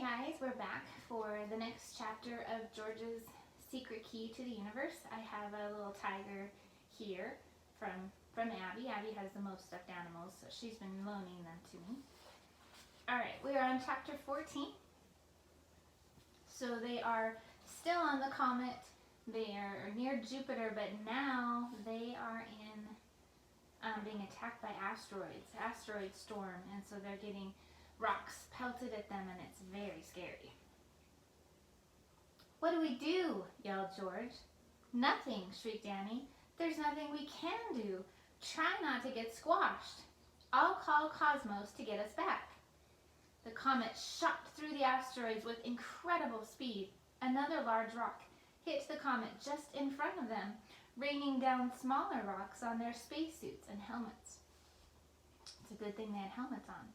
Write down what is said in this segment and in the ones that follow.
guys, we're back for the next chapter of George's Secret Key to the Universe. I have a little tiger here from Abby. Abby has the most stuffed animals, so she's been loaning them to me. Alright, we are on chapter 14. So they are still on the comet. They are near Jupiter, but now they are being attacked by asteroid storm, and so they're getting rocks pelted at them, and it's very scary. "What do we do?" yelled George. "Nothing," shrieked Annie. "There's nothing we can do. Try not to get squashed. I'll call Cosmos to get us back." The comet shot through the asteroids with incredible speed. Another large rock hit the comet just in front of them, raining down smaller rocks on their spacesuits and helmets. It's a good thing they had helmets on.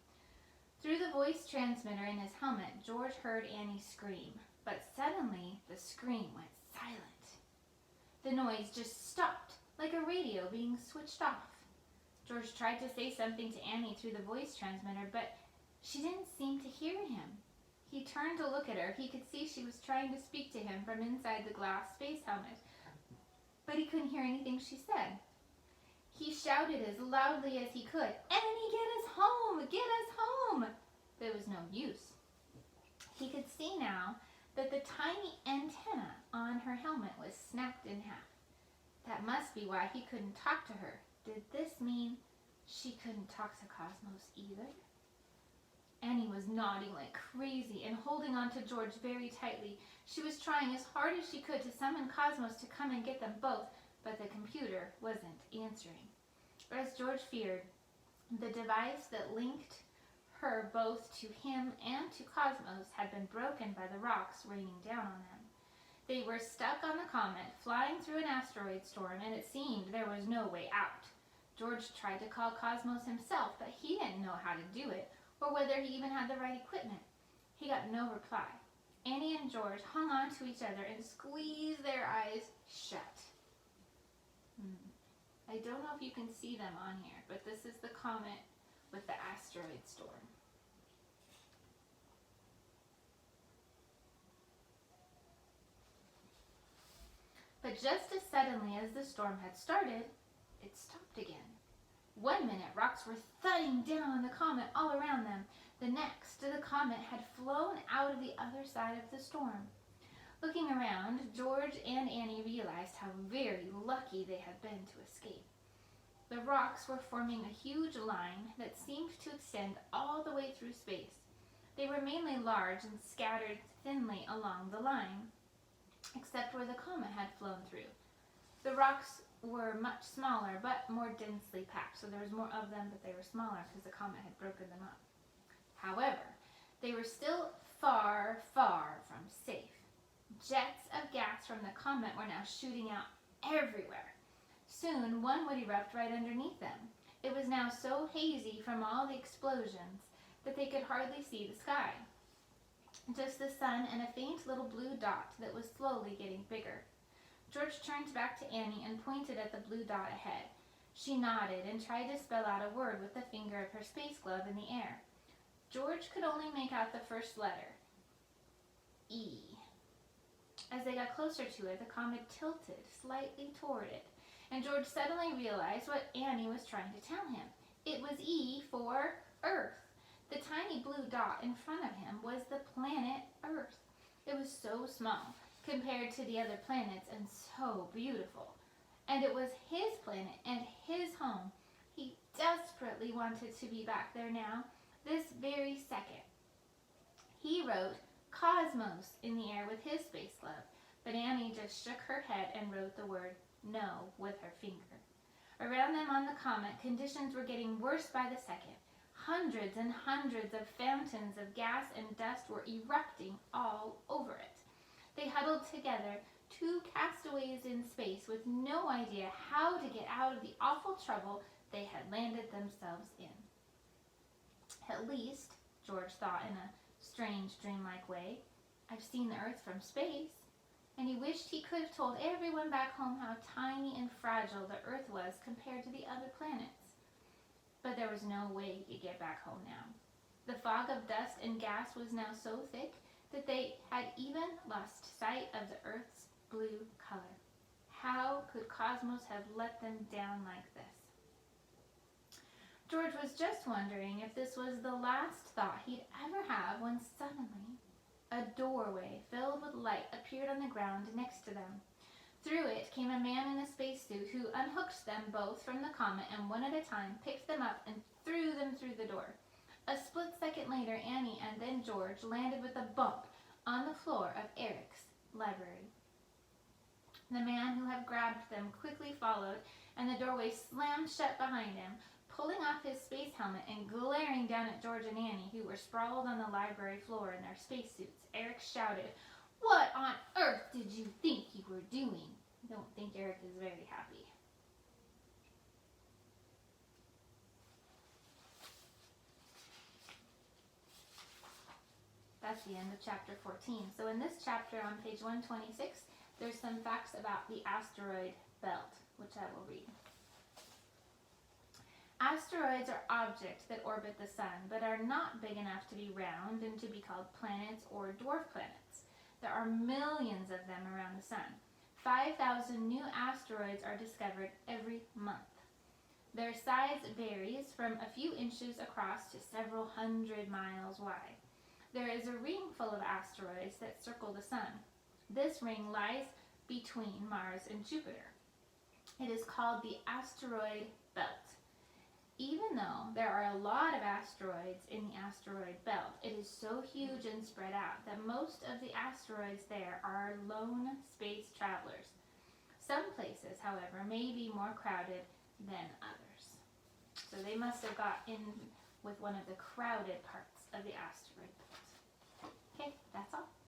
Through the voice transmitter in his helmet, George heard Annie scream, but suddenly the scream went silent. The noise just stopped, like a radio being switched off. George tried to say something to Annie through the voice transmitter, but she didn't seem to hear him. He turned to look at her. He could see she was trying to speak to him from inside the glass space helmet, but he couldn't hear anything she said. He shouted as loudly as he could, "Annie, get us home! Get us home!" But it was no use. He could see now that the tiny antenna on her helmet was snapped in half. That must be why he couldn't talk to her. Did this mean she couldn't talk to Cosmos either? Annie was nodding like crazy and holding on to George very tightly. She was trying as hard as she could to summon Cosmos to come and get them both, but the computer wasn't answering. As George feared, the device that linked her both to him and to Cosmos had been broken by the rocks raining down on them. They were stuck on the comet, flying through an asteroid storm, and it seemed there was no way out. George tried to call Cosmos himself, but he didn't know how to do it, or whether he even had the right equipment. He got no reply. Annie and George hung on to each other and squeezed their eyes shut. I don't know if you can see them on here, but this is the comet with the asteroid storm. But just as suddenly as the storm had started, it stopped again. One minute, rocks were thudding down on the comet all around them. The next, the comet had flown out of the other side of the storm. Looking around, George and Annie realized how very lucky they had been to escape. The rocks were forming a huge line that seemed to extend all the way through space. They were mainly large and scattered thinly along the line, except where the comet had flown through. The rocks were much smaller, but more densely packed, so there was more of them, but they were smaller because the comet had broken them up. However, they were still far, far from safe. Jets of gas from the comet were now shooting out everywhere. Soon, one would erupt right underneath them. It was now so hazy from all the explosions that they could hardly see the sky. Just the sun and a faint little blue dot that was slowly getting bigger. George turned back to Annie and pointed at the blue dot ahead. She nodded and tried to spell out a word with the finger of her space glove in the air. George could only make out the first letter, E. As they got closer to it, the comet tilted slightly toward it, and George suddenly realized what Annie was trying to tell him. It was E for Earth. The tiny blue dot in front of him was the planet Earth. It was so small compared to the other planets and so beautiful. And it was his planet and his home. He desperately wanted to be back there now, this very second. He wrote Cosmos in the air with his space glove, but Annie just shook her head and wrote the word no with her finger. Around them on the comet, conditions were getting worse by the second. Hundreds and hundreds of fountains of gas and dust were erupting all over it. They huddled together, two castaways in space with no idea how to get out of the awful trouble they had landed themselves in. At least, George thought in a strange, dreamlike way, I've seen the Earth from space. And he wished he could have told everyone back home how tiny and fragile the Earth was compared to the other planets. But there was no way he could get back home now. The fog of dust and gas was now so thick that they had even lost sight of the Earth's blue color. How could Cosmos have let them down like this? George was just wondering if this was the last thought he'd ever have when suddenly a doorway filled with light appeared on the ground next to them. Through it came a man in a spacesuit who unhooked them both from the comet and one at a time picked them up and threw them through the door. A split second later, Annie and then George landed with a bump on the floor of Eric's library. The man who had grabbed them quickly followed, and the doorway slammed shut behind him. Pulling off his space helmet and glaring down at George and Annie, who were sprawled on the library floor in their spacesuits, Eric shouted, "What on earth did you think you were doing?" I don't think Eric is very happy. That's the end of chapter 14. So in this chapter on page 126, there's some facts about the asteroid belt, which I will read. Asteroids are objects that orbit the sun, but are not big enough to be round and to be called planets or dwarf planets. There are millions of them around the sun. 5,000 new asteroids are discovered every month. Their size varies from a few inches across to several hundred miles wide. There is a ring full of asteroids that circle the sun. This ring lies between Mars and Jupiter. It is called the asteroid belt. Even though there are a lot of asteroids in the asteroid belt, it is so huge and spread out that most of the asteroids there are lone space travelers. Some places, however, may be more crowded than others. So they must have got in with one of the crowded parts of the asteroid belt.